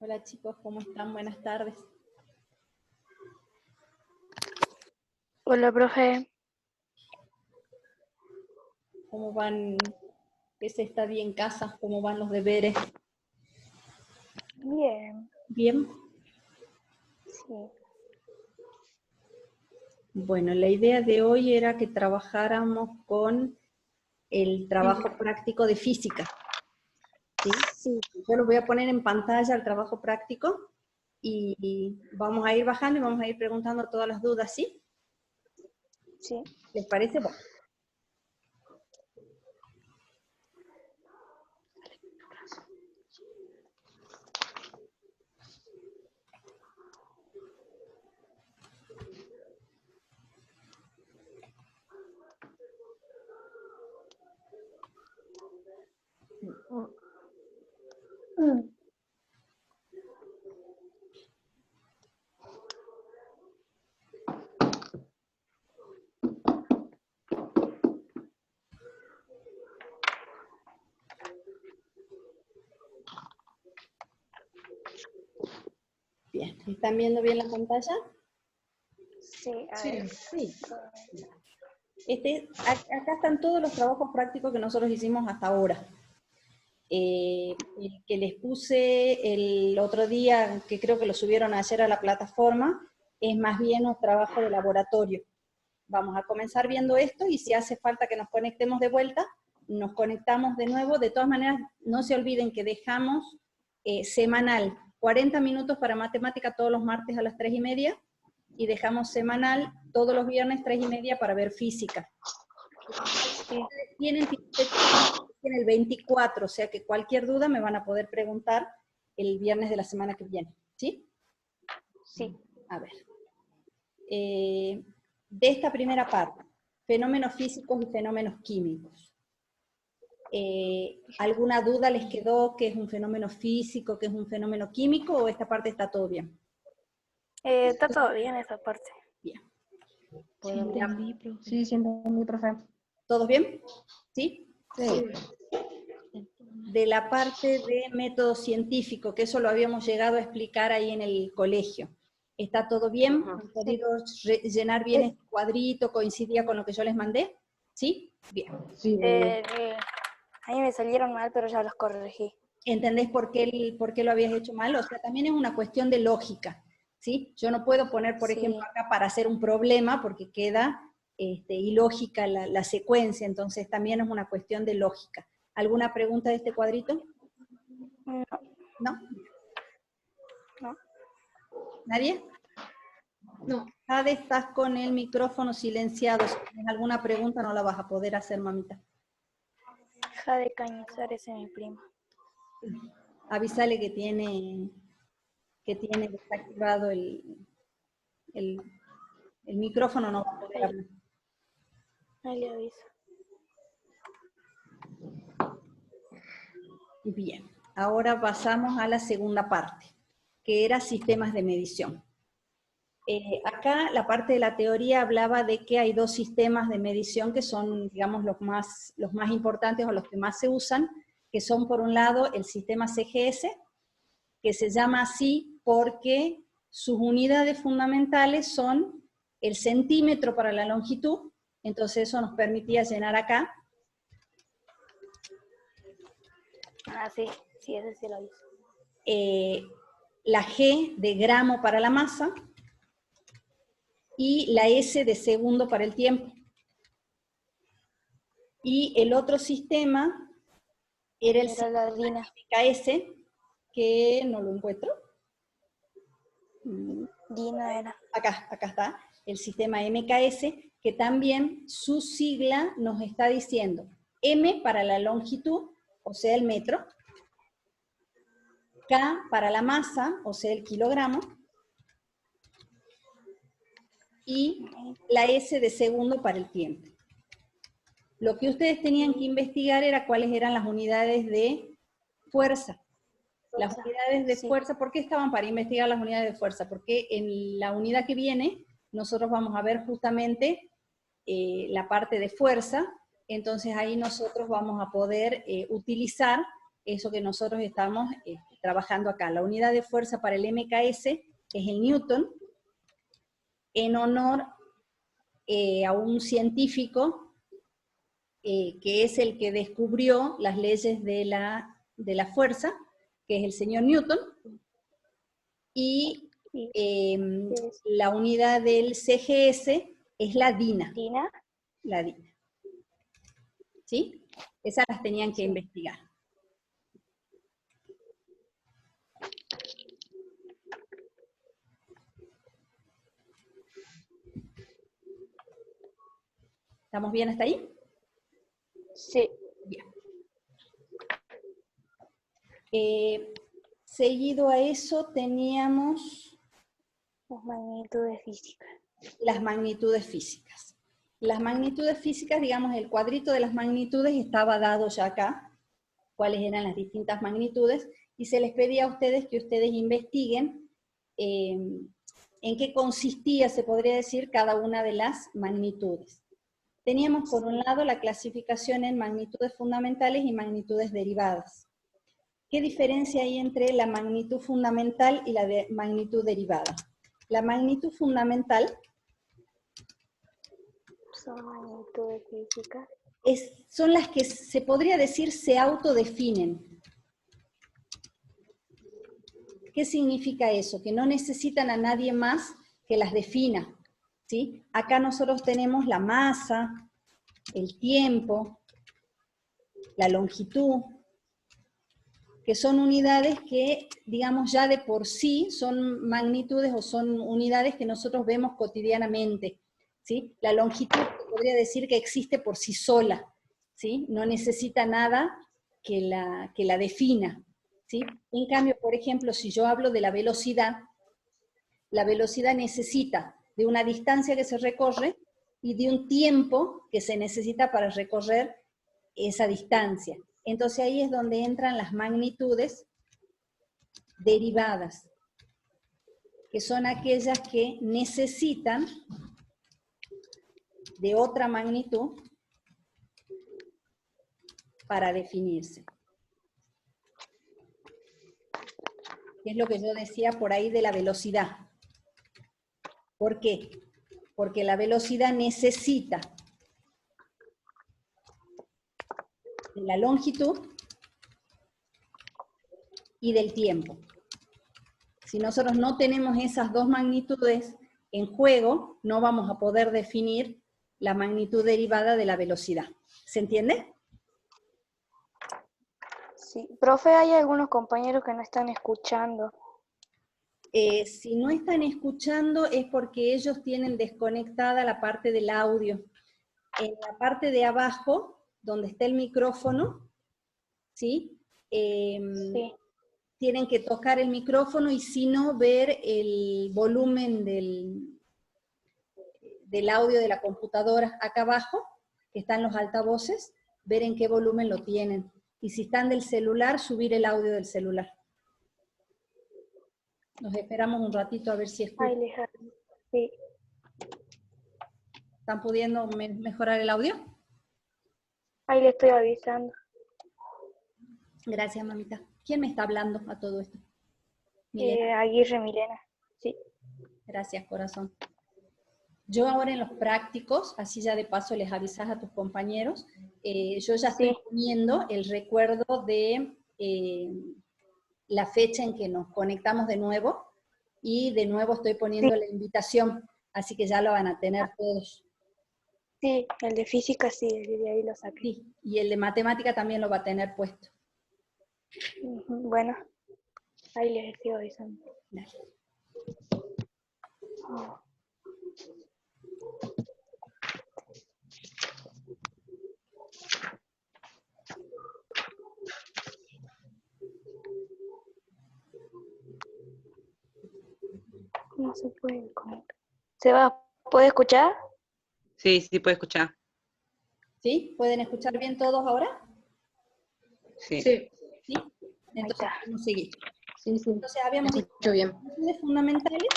Hola chicos, ¿cómo están? Buenas tardes. Hola, profe. ¿Cómo van ese estadía en casa? ¿Cómo van los deberes? Bien, ¿Bien? sí. Bueno, la idea de hoy era que trabajáramos con el trabajo práctico de física. ¿Sí? Sí, Yo lo voy a poner en pantalla el trabajo práctico y vamos a ir bajando y vamos a ir preguntando todas las dudas, ¿sí? sí. ¿Les parece? Bueno. Bien, ¿están viendo bien la pantalla? Sí, a ver. Sí. Acá están todos los trabajos prácticos que nosotros hicimos hasta ahora. El que les puse el otro día, que creo que lo subieron ayer a la plataforma, es más bien un trabajo de laboratorio. Vamos a comenzar viendo esto y si hace falta que nos conectemos de vuelta, nos conectamos de nuevo. De todas maneras, no se olviden que dejamos semanal 40 minutos para matemática todos los martes a las 3:30 y dejamos semanal todos los viernes 3:30 para ver física. Sí. Tienen el 24, o sea que cualquier duda me van a poder preguntar el viernes de la semana que viene, ¿sí? Sí. A ver. De esta primera parte, fenómenos físicos y fenómenos químicos. ¿Alguna duda les quedó que es un fenómeno físico, que es un fenómeno químico, o esta parte está todo bien? Está todo bien esa parte. Bien. Sí, entendí, profe. Sí, entendí, profe. ¿Todos bien? ¿Sí? Sí. De la parte de método científico, que eso lo habíamos llegado a explicar ahí en el colegio. ¿Está todo bien? ¿Han podido llenar bien este cuadrito? ¿Coincidía con lo que yo les mandé? ¿Sí? Bien. Sí. A mí me salieron mal, pero ya los corregí. ¿Entendés por qué lo habías hecho mal? O sea, también es una cuestión de lógica, ¿sí? Yo no puedo poner, por ejemplo, acá para hacer un problema, porque queda ilógica la secuencia, entonces también es una cuestión de lógica. ¿Alguna pregunta de este cuadrito? No. ¿No? No. ¿Nadie? No. Jade, estás con el micrófono silenciado. Si tienes alguna pregunta no la vas a poder hacer, mamita. Jade Cañizares es mi prima. Avísale que tiene desactivado el micrófono, no va a poder hablar. Ahí le aviso. Bien, ahora pasamos a la segunda parte, que era sistemas de medición. Acá la parte de la teoría hablaba de que hay dos sistemas de medición que son, digamos, los más importantes o los que más se usan, que son por un lado el sistema CGS, que se llama así porque sus unidades fundamentales son el centímetro para la longitud, entonces eso nos permitía llenar acá. Ah, sí, ese sí lo hizo. La G de gramo para la masa, y la S de segundo para el tiempo. Y el otro sistema era el sistema MKS, que no lo encuentro. Dina era. Acá está, el sistema MKS, que también su sigla nos está diciendo M para la longitud, o sea el metro, K para la masa, o sea el kilogramo, y la S de segundo para el tiempo. Lo que ustedes tenían que investigar era cuáles eran las unidades de fuerza. Las unidades de fuerza, ¿por qué estaban para investigar las unidades de fuerza? Porque en la unidad que viene, nosotros vamos a ver justamente la parte de fuerza, entonces ahí nosotros vamos a poder utilizar eso que nosotros estamos trabajando acá. La unidad de fuerza para el MKS es el Newton, en honor a un científico que es el que descubrió las leyes de la fuerza, que es el señor Newton, y la unidad del CGS es la DINA. ¿Dina? La DINA. ¿Sí? Esas las tenían que investigar. ¿Estamos bien hasta ahí? Sí. Bien. Seguido a eso teníamos Las magnitudes físicas. las magnitudes físicas. Las magnitudes físicas, digamos, el cuadrito de las magnitudes estaba dado ya acá, cuáles eran las distintas magnitudes, y se les pedía a ustedes que ustedes investiguen en qué consistía, se podría decir, cada una de las magnitudes. Teníamos por un lado la clasificación en magnitudes fundamentales y magnitudes derivadas. ¿Qué diferencia hay entre la magnitud fundamental y la magnitud derivada? La magnitud fundamental Son magnitudes físicas. son las que se podría decir se autodefinen. ¿Qué significa eso? Que no necesitan a nadie más que las defina, ¿sí? Acá nosotros tenemos la masa, el tiempo, la longitud, que son unidades que, digamos, ya de por sí son magnitudes o son unidades que nosotros vemos cotidianamente, ¿sí? La longitud se podría decir que existe por sí sola, ¿sí? No necesita nada que la defina, ¿sí? En cambio, por ejemplo, si yo hablo de la velocidad necesita de una distancia que se recorre y de un tiempo que se necesita para recorrer esa distancia. Entonces ahí es donde entran las magnitudes derivadas, que son aquellas que necesitan de otra magnitud para definirse. Es lo que yo decía por ahí de la velocidad. ¿Por qué? Porque la velocidad necesita de la longitud y del tiempo. Si nosotros no tenemos esas dos magnitudes en juego, no vamos a poder definir la magnitud derivada de la velocidad. ¿Se entiende? Sí. Profe, hay algunos compañeros que no están escuchando. Si no están escuchando es porque ellos tienen desconectada la parte del audio. En la parte de abajo, donde está el micrófono, ¿sí? Sí. Tienen que tocar el micrófono y si no, ver el volumen del audio de la computadora acá abajo, que están los altavoces, ver en qué volumen lo tienen. Y si están del celular, subir el audio del celular. Nos esperamos un ratito a ver si escuchan. Sí. ¿Están pudiendo mejorar el audio? Ahí le estoy avisando. Gracias, mamita. ¿Quién me está hablando a todo esto? Milena. Aguirre Milena. Sí. Gracias, corazón. Yo ahora en los prácticos, así ya de paso les avisas a tus compañeros, yo ya estoy poniendo el recuerdo de la fecha en que nos conectamos de nuevo, y de nuevo estoy poniendo la invitación, así que ya lo van a tener todos. Sí, el de física sí, de ahí lo saqué. Sí, y el de matemática también lo va a tener puesto. Bueno, ahí les estoy avisando. Dale. No se puede conectar. ¿Puede escuchar? Sí, sí, puede escuchar. ¿Sí? ¿Pueden escuchar bien todos ahora? Sí. ¿Sí? Entonces podemos seguir. Sí, sí. Entonces habíamos dicho Escucho bien. que las magnitudes fundamentales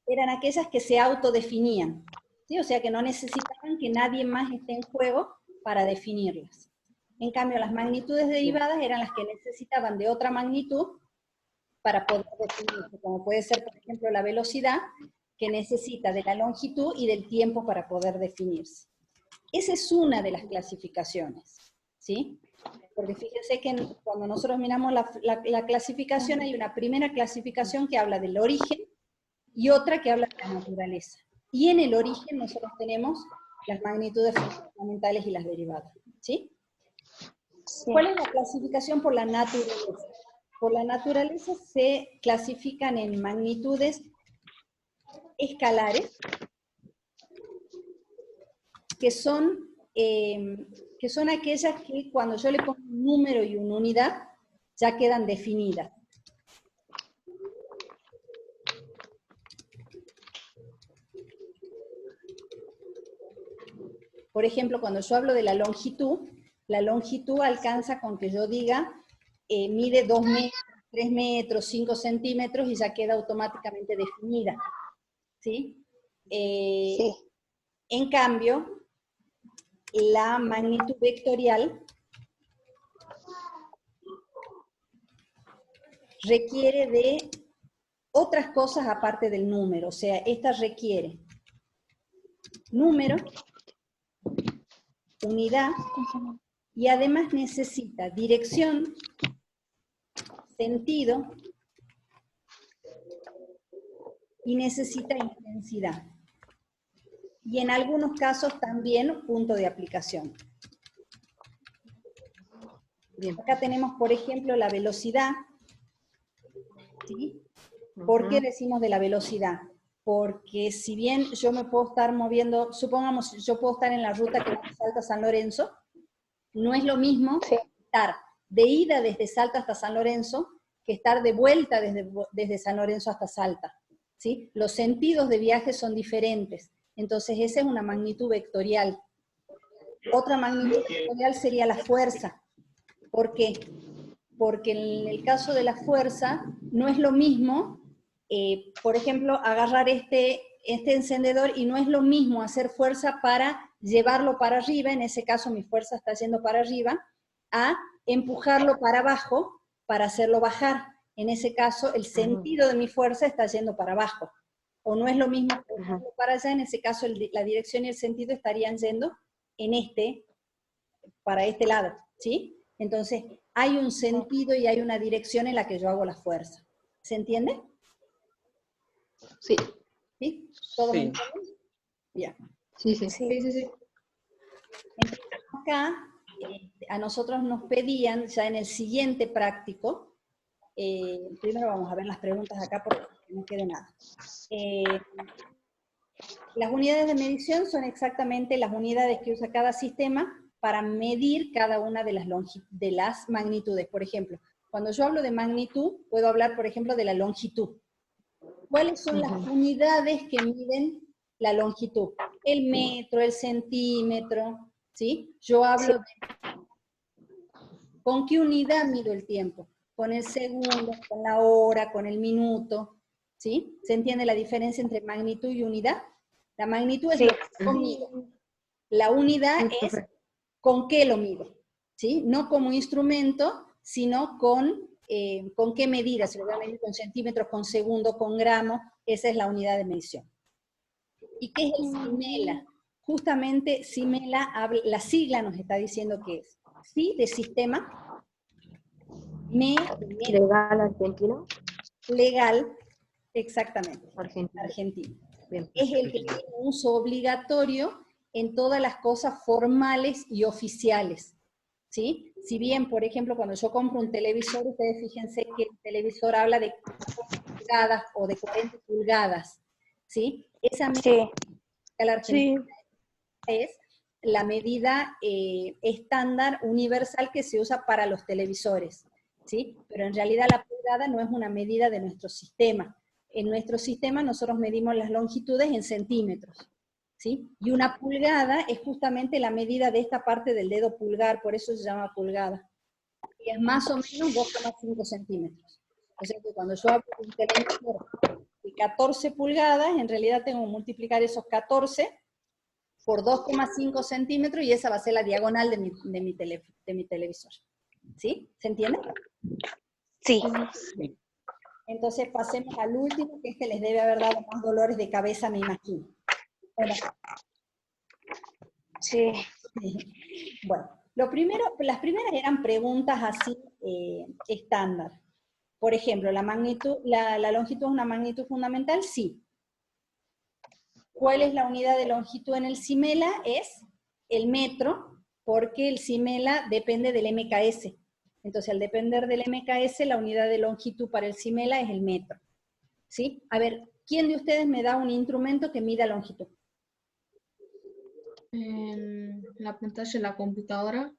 eran aquellas que se autodefinían, ¿sí? O sea que no necesitaban que nadie más esté en juego para definirlas. En cambio, las magnitudes derivadas eran las que necesitaban de otra magnitud para poder definirse, como puede ser, por ejemplo, la velocidad, que necesita de la longitud y del tiempo para poder definirse. Esa es una de las clasificaciones, ¿sí? Porque fíjense que cuando nosotros miramos la clasificación, hay una primera clasificación que habla del origen y otra que habla de la naturaleza. Y en el origen nosotros tenemos las magnitudes fundamentales y las derivadas, ¿sí? Sí. ¿Cuál es la clasificación por la naturaleza? Por la naturaleza se clasifican en magnitudes escalares, que son aquellas que cuando yo le pongo un número y una unidad, ya quedan definidas. Por ejemplo, cuando yo hablo de la longitud alcanza con que yo diga, mide 2 metros, 3 metros, 5 centímetros, y ya queda automáticamente definida, ¿sí? Sí. En cambio, la magnitud vectorial requiere de otras cosas aparte del número, o sea, esta requiere número, unidad, y además necesita dirección, sentido, y necesita intensidad. Y en algunos casos también punto de aplicación. Bien. Acá tenemos, por ejemplo, la velocidad, ¿sí? ¿Por qué decimos de la velocidad? Porque si bien yo me puedo estar moviendo, supongamos, yo puedo estar en la ruta que va de Salta a San Lorenzo, no es lo mismo estar de ida desde Salta hasta San Lorenzo que estar de vuelta desde San Lorenzo hasta Salta, ¿sí? Los sentidos de viaje son diferentes, entonces esa es una magnitud vectorial. Otra magnitud vectorial sería la fuerza. ¿Por qué? Porque en el caso de la fuerza no es lo mismo, por ejemplo, agarrar este encendedor, y no es lo mismo hacer fuerza para llevarlo para arriba, en ese caso mi fuerza está yendo para arriba, a empujarlo para abajo para hacerlo bajar. En ese caso el sentido de mi fuerza está yendo para abajo. O no es lo mismo empujarlo para allá, en ese caso la dirección y el sentido estarían yendo para este lado, ¿sí? Entonces, hay un sentido y hay una dirección en la que yo hago la fuerza. ¿Se entiende? Sí. ¿Sí? ¿Todos me Sí. entienden? Bien. Sí, sí. Entonces, acá, a nosotros nos pedían, ya en el siguiente práctico, primero vamos a ver las preguntas acá porque no quede nada. Las unidades de medición son exactamente las unidades que usa cada sistema para medir cada una de las magnitudes. Por ejemplo, cuando yo hablo de magnitud, puedo hablar, por ejemplo, de la longitud. ¿Cuáles son las unidades que miden la longitud? El metro, el centímetro, ¿sí? Yo hablo de ¿con qué unidad mido el tiempo? Con el segundo, con la hora, con el minuto, ¿sí? ¿Se entiende la diferencia entre magnitud y unidad? La magnitud es lo que yo mido. La unidad es con qué lo mido, ¿sí? No como instrumento, sino con qué medida. Si lo voy a medir con centímetros, con segundo, con gramo, esa es la unidad de medición. ¿Y qué es el CIMELA? Justamente CIMELA, la sigla nos está diciendo que es sí de sistema, Legal argentino. Legal, exactamente, Argentino. argentino. Bien. Es el que tiene uso obligatorio en todas las cosas formales y oficiales, ¿sí? Si bien, por ejemplo, cuando yo compro un televisor, ustedes fíjense que el televisor habla de 14 pulgadas o de 40 pulgadas, ¿sí? Esa medida argentina es la medida estándar universal que se usa para los televisores, ¿sí? Pero en realidad la pulgada no es una medida de nuestro sistema. En nuestro sistema nosotros medimos las longitudes en centímetros, ¿sí? Y una pulgada es justamente la medida de esta parte del dedo pulgar, por eso se llama pulgada. Y es más o menos 2,5 centímetros. O sea que cuando yo hablo de un televisor de 14 pulgadas, en realidad tengo que multiplicar esos 14 por 2,5 centímetros, y esa va a ser la diagonal de mi televisor. ¿Sí? ¿Se entiende? Sí. Sí. Entonces pasemos al último, que les debe haber dado más dolores de cabeza, me imagino. Bueno. Sí. Bueno, las primeras eran preguntas así estándar. Por ejemplo, ¿la longitud es una magnitud fundamental? Sí. ¿Cuál es la unidad de longitud en el CIMELA? Es el metro, porque el CIMELA depende del MKS. Entonces, al depender del MKS, la unidad de longitud para el CIMELA es el metro. ¿Sí? A ver, ¿quién de ustedes me da un instrumento que mida longitud? La pantalla de la computadora.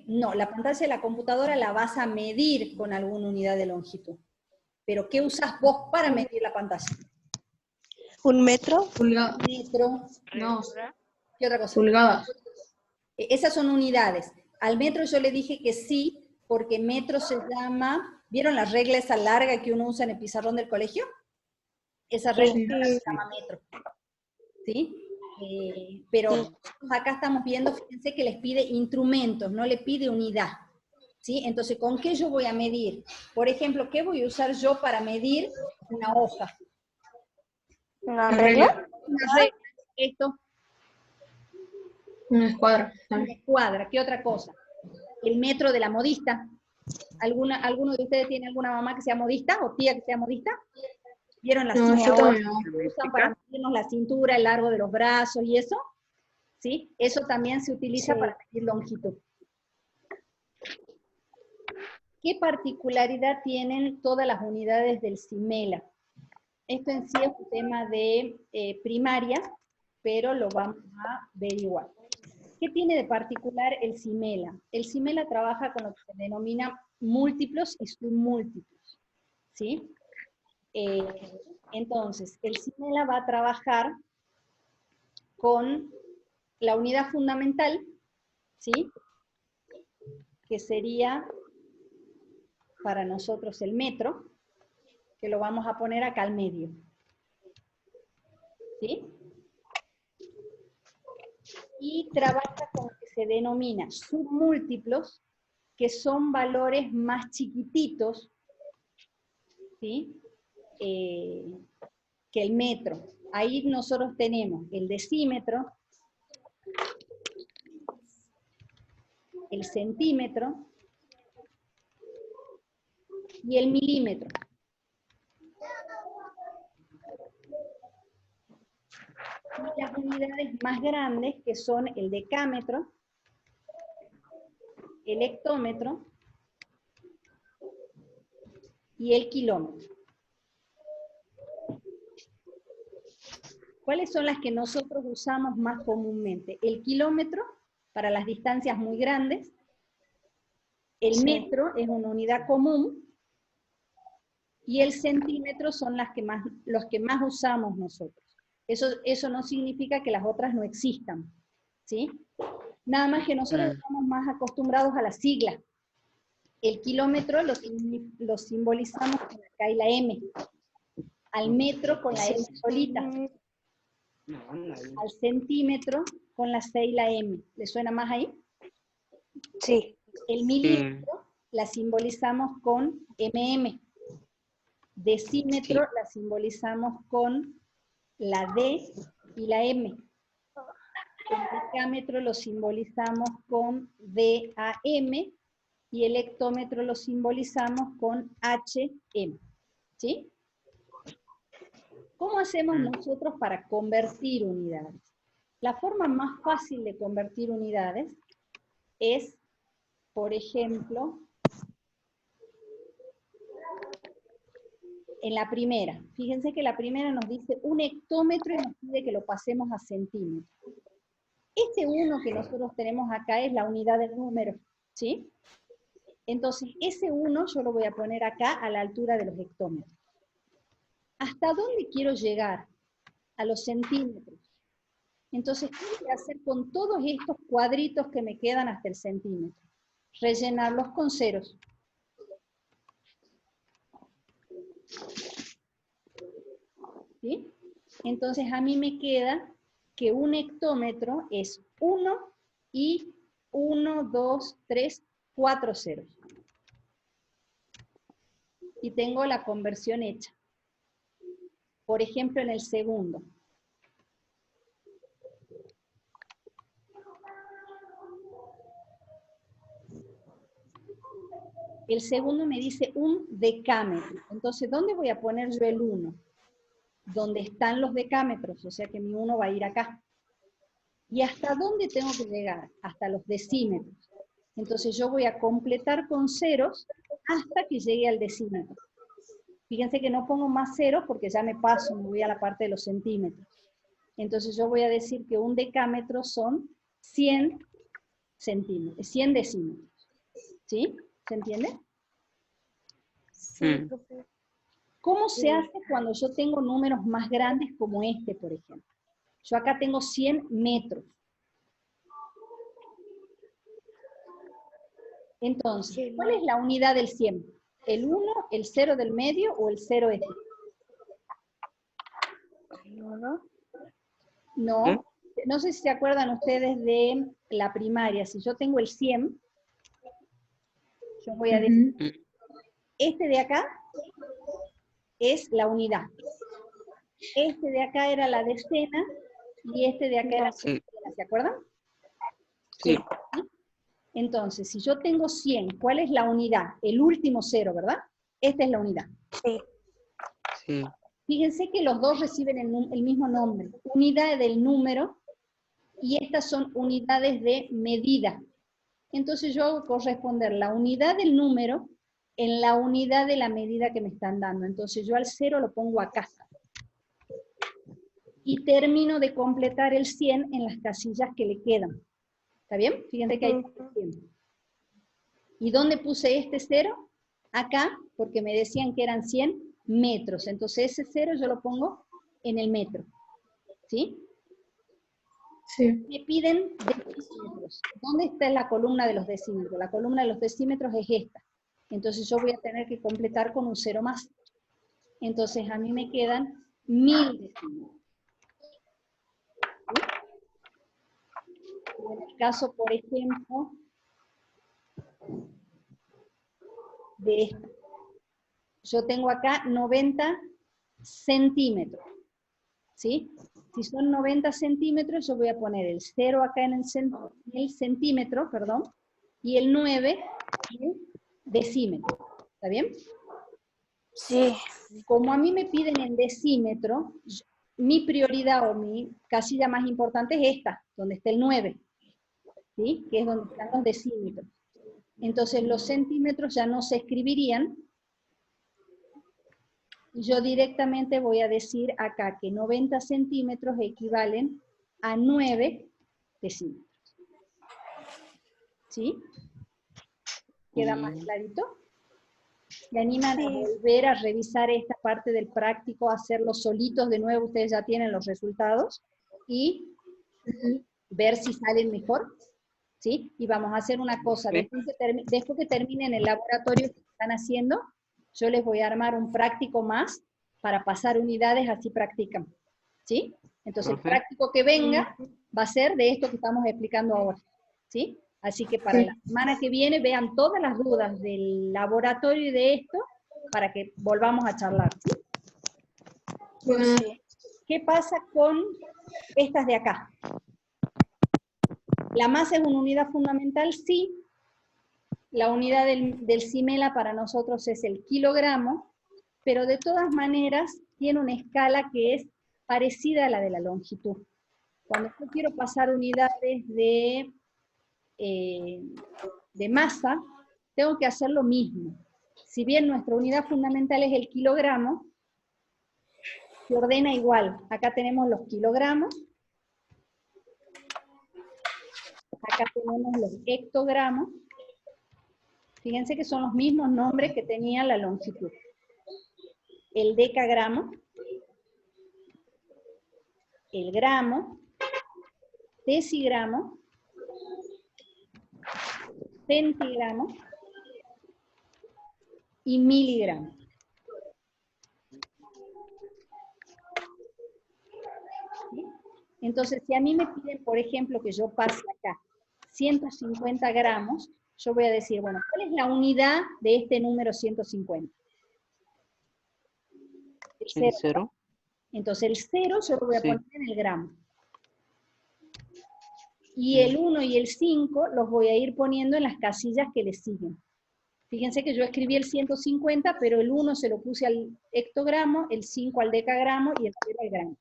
No, la pantalla de la computadora la vas a medir con alguna unidad de longitud. Pero ¿qué usas vos para medir la pantalla? ¿Un metro? Metro. No, ¿Qué otra cosa? pulgadas. Esas son unidades. Al metro yo le dije que sí, porque metro se llama, ¿vieron la regla esa larga que uno usa en el pizarrón del colegio? Esa regla se llama metro. ¿Sí? Pero acá estamos viendo, fíjense que les pide instrumentos, no le pide unidad. ¿Sí? Entonces, ¿con qué yo voy a medir? Por ejemplo, ¿qué voy a usar yo para medir una hoja? ¿Una regla? Una regla. Esto. Una escuadra. Una escuadra. ¿Qué otra cosa? El metro de la modista. ¿Alguno de ustedes tiene alguna mamá que sea modista o tía que sea modista? ¿Vieron las cinturas que usan para medirnos la cintura, el largo de los brazos y eso? ¿Sí? Eso también se utiliza para medir longitud. ¿Qué particularidad tienen todas las unidades del CIMELA? Esto en sí es un tema de primaria, pero lo vamos a ver igual. ¿Qué tiene de particular el CIMELA? El CIMELA trabaja con lo que se denomina múltiplos y submúltiplos. ¿Sí? Entonces, el CIMELA va a trabajar con la unidad fundamental, ¿sí? Que sería para nosotros el metro, que lo vamos a poner acá al medio. ¿Sí? Y trabaja con lo que se denomina submúltiplos, que son valores más chiquititos, ¿sí? Que el metro. Ahí nosotros tenemos el decímetro, el centímetro y el milímetro. Y las unidades más grandes, que son el decámetro, el hectómetro y el kilómetro. ¿Cuáles son las que nosotros usamos más comúnmente? El kilómetro, para las distancias muy grandes. El metro es una unidad común. Y el centímetro son los que más usamos nosotros. Eso no significa que las otras no existan, ¿sí? Nada más que nosotros estamos más acostumbrados a las siglas. El kilómetro lo simbolizamos con la K y la M. Al metro con la M solita. Al centímetro con la C y la M. ¿Le suena más ahí? Sí. El milímetro la simbolizamos con MM. Decímetro la simbolizamos con la D y la M. El decámetro lo simbolizamos con DAM y el hectómetro lo simbolizamos con HM. ¿Sí? ¿Cómo hacemos nosotros para convertir unidades? La forma más fácil de convertir unidades es, por ejemplo, en la primera. Fíjense que la primera nos dice un hectómetro y nos pide que lo pasemos a centímetros. Este 1 que nosotros tenemos acá es la unidad del número, ¿sí? Entonces, ese 1 yo lo voy a poner acá a la altura de los hectómetros. ¿Hasta dónde quiero llegar? A los centímetros. Entonces, ¿qué voy a hacer con todos estos cuadritos que me quedan hasta el centímetro? Rellenarlos con ceros. ¿Sí? Entonces, a mí me queda que un hectómetro es 1 y 1, 2, 3, 4 ceros. y tengo la conversión hecha. Por ejemplo, en el segundo. El segundo me dice 1 decámetro. Entonces, ¿dónde voy a poner yo el 1? Donde están los decámetros, o sea que mi 1 va a ir acá. ¿Y hasta dónde tengo que llegar? Hasta los decímetros. Entonces yo voy a completar con ceros hasta que llegue al decímetro. Fíjense que no pongo más ceros porque ya me paso, me voy a la parte de los centímetros. Entonces yo voy a decir que un decámetro son 100 centímetros, 100 decímetros. ¿Sí? ¿Se entiende? Sí, profe. ¿Cómo se hace cuando yo tengo números más grandes como este, por ejemplo? Yo acá tengo 100 metros. Entonces, ¿cuál es la unidad del 100? ¿El 1, el 0 del medio o el 0 este? No, no sé si se acuerdan ustedes de la primaria. Si yo tengo el 100, yo voy a decir, este de acá es la unidad. Este de acá era la decena y este de acá era la centena, ¿se acuerdan? Sí. Entonces, si yo tengo 100, ¿cuál es la unidad? El último 0, ¿verdad? Esta es la unidad. Sí. Sí. Fíjense que los dos reciben el mismo nombre, unidad del número, y estas son unidades de medida. Entonces yo hago corresponder la unidad del número en la unidad de la medida que me están dando. Entonces yo al 0 lo pongo acá. Y termino de completar el 100 en las casillas que le quedan. ¿Está bien? Fíjense que hay 100. ¿Y dónde puse este 0? Acá, porque me decían que eran 100 metros. Entonces ese 0 yo lo pongo en el metro. ¿Sí? Sí. Me piden decímetros. ¿Dónde está la columna de los decímetros? La columna de los decímetros es esta. Entonces yo voy a tener que completar con un 0 más. Entonces a mí me quedan 1000 decímetros. ¿Sí? En el caso, por ejemplo, de esta. Yo tengo acá 90 centímetros. ¿Sí? Si son 90 centímetros, yo voy a poner el 0 acá en el centímetro, perdón, y el 9 en el decímetro. ¿Está bien? Sí. Como a mí me piden en decímetro, mi prioridad o mi casilla más importante es esta, donde está el 9, ¿sí? Que es donde están los decímetros. Entonces los centímetros ya no se escribirían, y yo directamente voy a decir acá que 90 centímetros equivalen a 9 decímetros. ¿Sí? ¿Queda más clarito? ¿Me animan a volver a revisar esta parte del práctico, hacerlo solitos de nuevo? Ustedes ya tienen los resultados y ver si salen mejor. ¿Sí? Y vamos a hacer una cosa. Después que terminen el laboratorio que están haciendo, yo les voy a armar un práctico más para pasar unidades, así practican. ¿Sí? Entonces el práctico que venga va a ser de esto que estamos explicando ahora. ¿Sí? Así que para la semana que viene vean todas las dudas del laboratorio y de esto para que volvamos a charlar. ¿Sí? Sí. ¿Qué pasa con estas de acá? ¿La masa es una unidad fundamental? Sí. La unidad del CIMELA para nosotros es el kilogramo, pero de todas maneras tiene una escala que es parecida a la de la longitud. Cuando yo quiero pasar unidades de masa, tengo que hacer lo mismo. Si bien nuestra unidad fundamental es el kilogramo, se ordena igual. Acá tenemos los kilogramos, acá tenemos los hectogramos. Fíjense que son los mismos nombres que tenía la longitud. El decagramo, el gramo, decigramo, centigramo y miligramo. ¿Sí? Entonces, si a mí me piden, por ejemplo, que yo pase acá 150 gramos, yo voy a decir, bueno, ¿cuál es la unidad de este número 150? El 0. Entonces el 0 yo lo voy a Sí. poner en el gramo. Y el 1 y el 5 los voy a ir poniendo en las casillas que le siguen. Fíjense que yo escribí el 150, pero el 1 se lo puse al hectogramo, el 5 al decagramo y el 0 al gramo.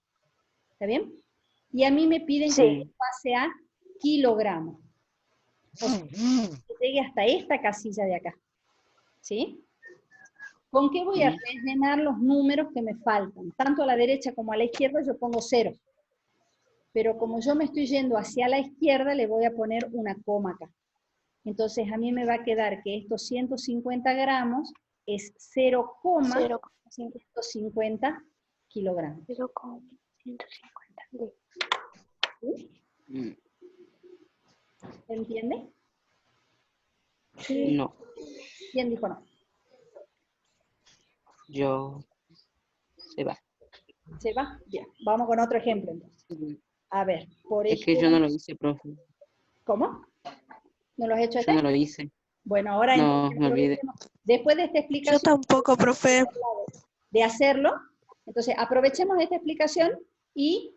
¿Está bien? Y a mí me piden que Sí. pase a kilogramo. O sea, que llegue hasta esta casilla de acá. ¿Sí? ¿Con qué voy a rellenar los números que me faltan? Tanto a la derecha como a la izquierda yo pongo 0. Pero como yo me estoy yendo hacia la izquierda, le voy a poner una coma acá. Entonces a mí me va a quedar que estos 150 gramos es 0,150 kilogramos. 0,150. ¿Sí? Mm, ¿Se entiende? No. ¿Quién dijo no? Yo. Se va. ¿Se va? Bien. Vamos con otro ejemplo entonces. A ver, por Es que ejemplo... yo no lo hice, profe. ¿Cómo? ¿No lo has hecho Yo no este? lo hice. Bueno, ahora No, entonces me olvidé. aprovechemos. Después de esta Yo explicación tampoco, profe. de hacerlo, entonces aprovechemos esta explicación y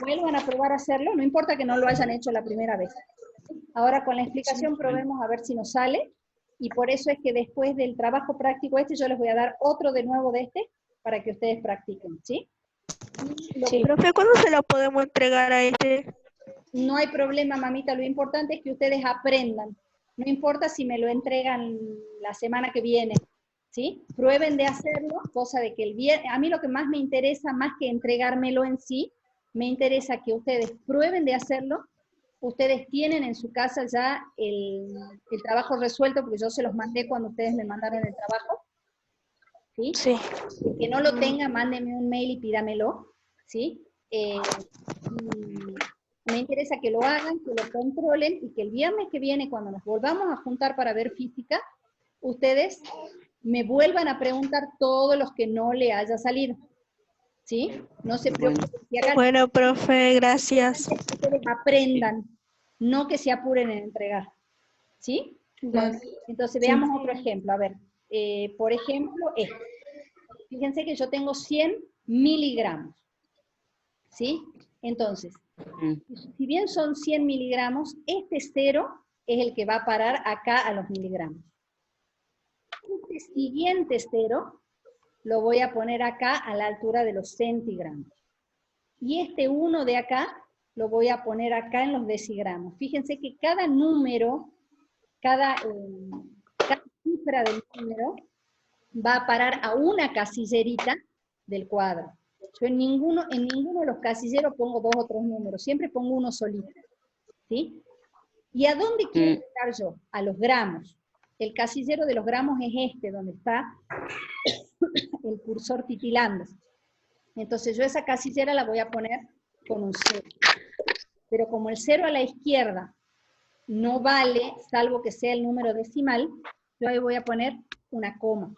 vuelvan a probar a hacerlo, no importa que no lo hayan hecho la primera vez. Ahora con la explicación probemos a ver si nos sale, y por eso es que después del trabajo práctico este, yo les voy a dar otro de nuevo de este, para que ustedes practiquen, ¿sí? Sí. Profe, ¿cuándo se lo podemos entregar a este? No hay problema, mamita, lo importante es que ustedes aprendan. No importa si me lo entregan la semana que viene, ¿sí? Prueben de hacerlo, cosa de que el viernes, a mí lo que más me interesa, más que entregármelo en sí, me interesa que ustedes prueben de hacerlo. Ustedes tienen en su casa ya el trabajo resuelto, porque yo se los mandé cuando ustedes me mandaron el trabajo, ¿sí? Sí. El que no lo tenga, mándeme un mail y pídamelo, ¿sí? Y me interesa que lo hagan, que lo controlen, y que el viernes que viene, cuando nos volvamos a juntar para ver física, ustedes me vuelvan a preguntar todos los que no le haya salido, ¿sí? No se preocupen. Si acá Bueno, profe, gracias. que ustedes aprendan, no que se apuren en entregar, ¿sí? Entonces veamos otro ejemplo. A ver, por ejemplo, este. Fíjense que yo tengo 100 miligramos, ¿sí? Entonces, si bien son 100 miligramos, este 0 es el que va a parar acá a los miligramos. Este siguiente 0 lo voy a poner acá a la altura de los centigramos. Y este 1 de acá lo voy a poner acá en los decigramos. Fíjense que cada número, cada cifra del número va a parar a una casillerita del cuadro. Yo en ninguno de los casilleros pongo 2 o 3 números, siempre pongo uno solito, ¿sí? ¿Y a dónde quiero llegar yo? A los gramos. El casillero de los gramos es este, donde está el cursor titilando. Entonces yo esa casillera la voy a poner con un 0. Pero como el 0 a la izquierda no vale, salvo que sea el número decimal, yo ahí voy a poner una coma.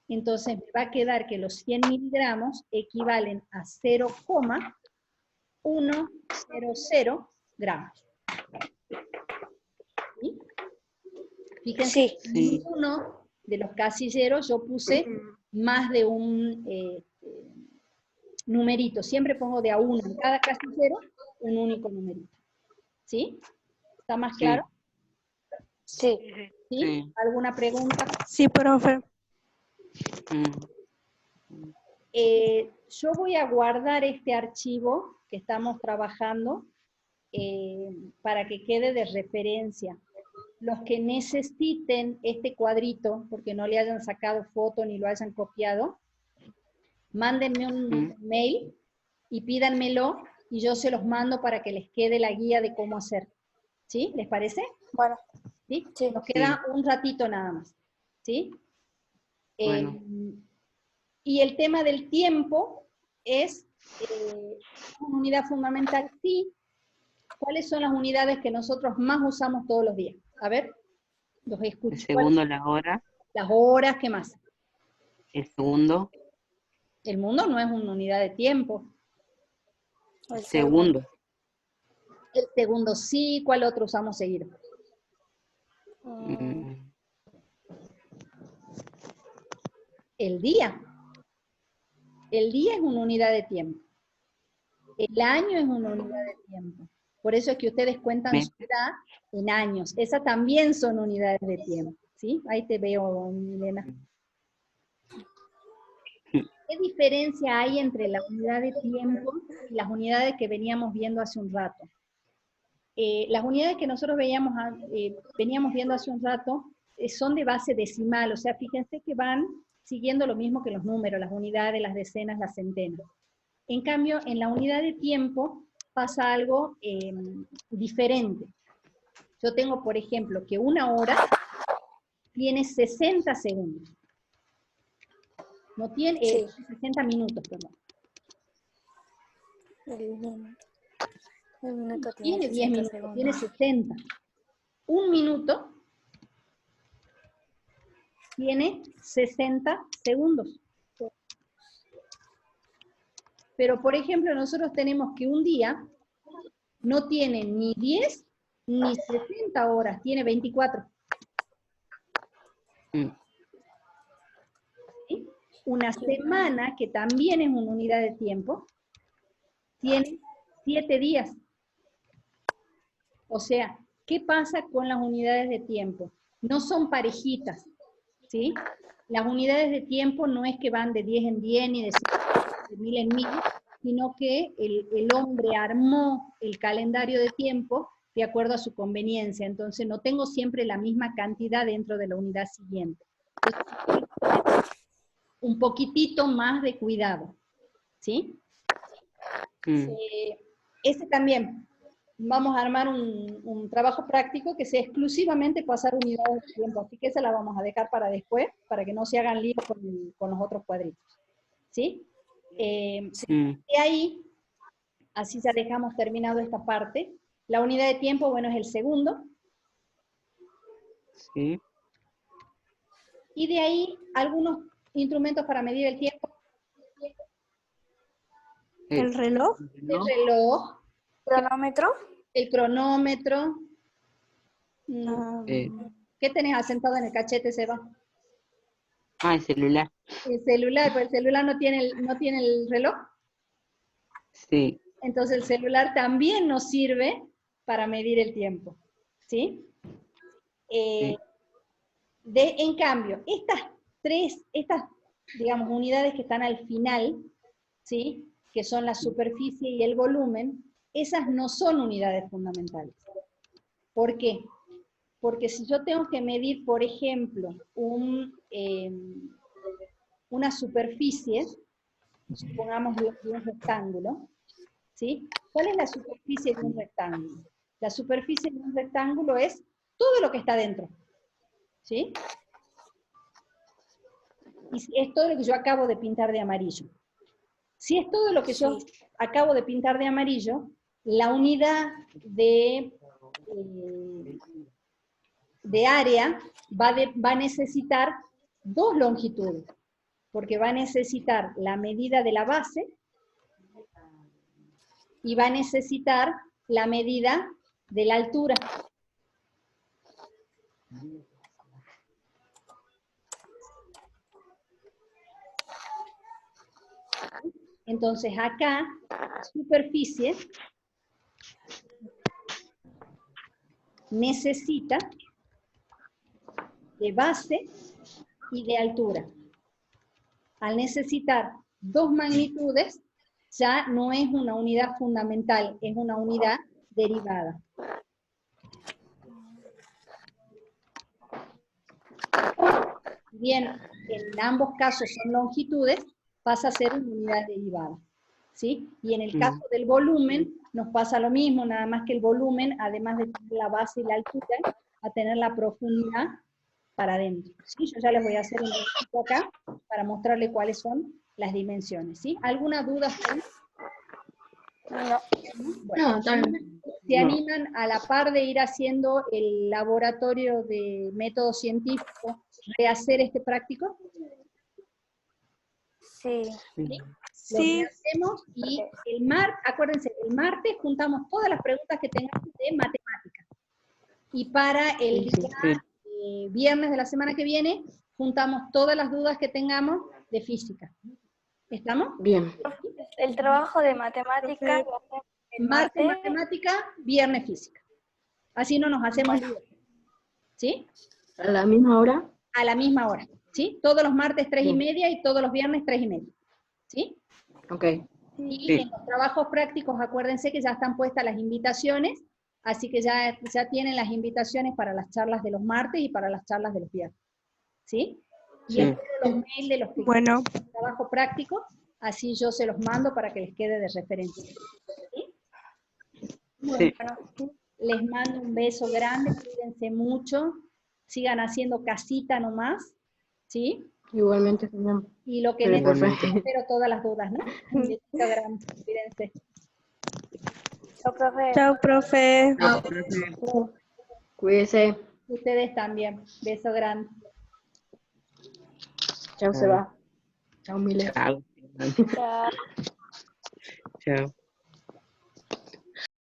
Entonces me va a quedar que los 100 miligramos equivalen a 0,100 gramos. ¿Sí? Fíjense, en ninguno de los casilleros yo puse más de un numerito. Siempre pongo de a uno en cada casillero un único numerito. ¿Sí? ¿Está más claro? Sí. ¿Sí? ¿Alguna pregunta? Sí, profe. Yo voy a guardar este archivo que estamos trabajando para que quede de referencia. Los que necesiten este cuadrito, porque no le hayan sacado foto ni lo hayan copiado, mándenme un mail y pídanmelo y yo se los mando para que les quede la guía de cómo hacer. ¿Sí? ¿Les parece? Bueno. ¿Sí? Sí. Nos queda un ratito nada más. ¿Sí? Bueno. Y el tema del tiempo es una unidad fundamental, sí. ¿Cuáles son las unidades que nosotros más usamos todos los días? A ver, los escucho. El segundo, la hora. Las horas, ¿qué más? El segundo. El mundo no es una unidad de tiempo. El segundo. El segundo sí, ¿cuál otro usamos seguido? Mm, 1 día. El día es una unidad de tiempo. El año es una unidad de tiempo. Por eso es que ustedes cuentan su edad en años. Esas también son unidades de tiempo. ¿Sí? Ahí te veo, Milena. ¿Qué diferencia hay entre la unidad de tiempo y las unidades que veníamos viendo hace un rato? Las unidades que nosotros veníamos viendo hace un rato son de base decimal, o sea, fíjense que van siguiendo lo mismo que los números, las unidades, las decenas, las centenas. En cambio, en la unidad de tiempo pasa algo diferente. Yo tengo, por ejemplo, que una hora tiene 60 segundos. No tiene, 60 minutos, perdón. El minuto Tiene 10 60 minutos, segundos. tiene 60. Un minuto tiene 60 segundos. Pero, por ejemplo, nosotros tenemos que un día no tiene ni 10 ni 60 horas, tiene 24. ¿Sí? Una semana, que también es una unidad de tiempo, tiene 7 días. O sea, ¿qué pasa con las unidades de tiempo? No son parejitas, ¿sí? Las unidades de tiempo no es que van de 10 en 10 ni de 1000 en 1000, sino que el hombre armó el calendario de tiempo de acuerdo a su conveniencia. Entonces no tengo siempre la misma cantidad dentro de la unidad siguiente. Entonces, un poquitito más de cuidado, ¿sí? Ese también. Vamos a armar un trabajo práctico que sea exclusivamente pasar unidades de tiempo, así que esa la vamos a dejar para después, para que no se hagan líos con los otros cuadritos. ¿Sí? Y ahí, así ya dejamos terminado esta parte. La unidad de tiempo, bueno, es el segundo. Sí. Y de ahí, algunos instrumentos para medir el tiempo. ¿El reloj? El reloj. ¿Cronómetro? El cronómetro. ¿Qué tenés asentado en el cachete, Seba? El celular. El celular, pero el celular no tiene el reloj. Sí. Entonces el celular también nos sirve para medir el tiempo. ¿Sí? Sí. En cambio, estas, digamos, unidades que están al final, ¿sí? Que son la superficie y el volumen, esas no son unidades fundamentales. ¿Por qué? Porque si yo tengo que medir, por ejemplo, una superficie, supongamos de un rectángulo, ¿sí? ¿Cuál es la superficie de un rectángulo? La superficie de un rectángulo es todo lo que está dentro, ¿sí? Y es todo lo que yo acabo de pintar de amarillo. Si es todo lo que yo acabo de pintar de amarillo, la unidad de área va a necesitar dos longitudes, porque va a necesitar la medida de la base y va a necesitar la medida de la altura. Entonces acá, superficie necesita de base y de altura. Al necesitar dos magnitudes, ya no es una unidad fundamental, es una unidad derivada. Bien, en ambos casos son longitudes, pasa a ser una unidad derivada. ¿Sí? Y en el caso del volumen, nos pasa lo mismo, nada más que el volumen, además de tener la base y la altura, a tener la profundidad para adentro. ¿Sí? Yo ya les voy a hacer un ejemplo acá, para mostrarles cuáles son las dimensiones. ¿Sí? ¿Alguna duda? No. Bueno, No, también. ¿se animan a la par de ir haciendo el laboratorio de método científico, rehacer este práctico? Sí. Lo hacemos y acuérdense, el martes juntamos todas las preguntas que tengamos de matemáticas. Y para el día viernes de la semana que viene, juntamos todas las dudas que tengamos de física. ¿Estamos? Bien. El trabajo de matemática lo hacemos el Martes martes. matemática, viernes física. Así no nos hacemos lío. ¿Sí? ¿A la misma hora? A la misma hora. ¿Sí? Todos los martes 3:30 Bien. y todos los viernes 3:30. ¿Sí? Ok. Y Sí. en los trabajos prácticos, acuérdense que ya están puestas las invitaciones, así que ya tienen las invitaciones para las charlas de los martes y para las charlas de los viernes. ¿Sí? Y Sí. espero los mails de los que Bueno, tienen trabajo práctico, así yo se los mando para que les quede de referencia. ¿Sí? Sí. Les mando un beso grande, cuídense mucho, sigan haciendo casita nomás, ¿sí? Igualmente, señor. Y lo que Pero, profe. necesiten, espero todas las dudas, ¿no? Un besito grande, cuídense. Chao, profe. chao, profe. Chao, profe. Cuídese. Ustedes también, beso grande. Chao, se va. Chao, Mile. Chao. Chao. Chao.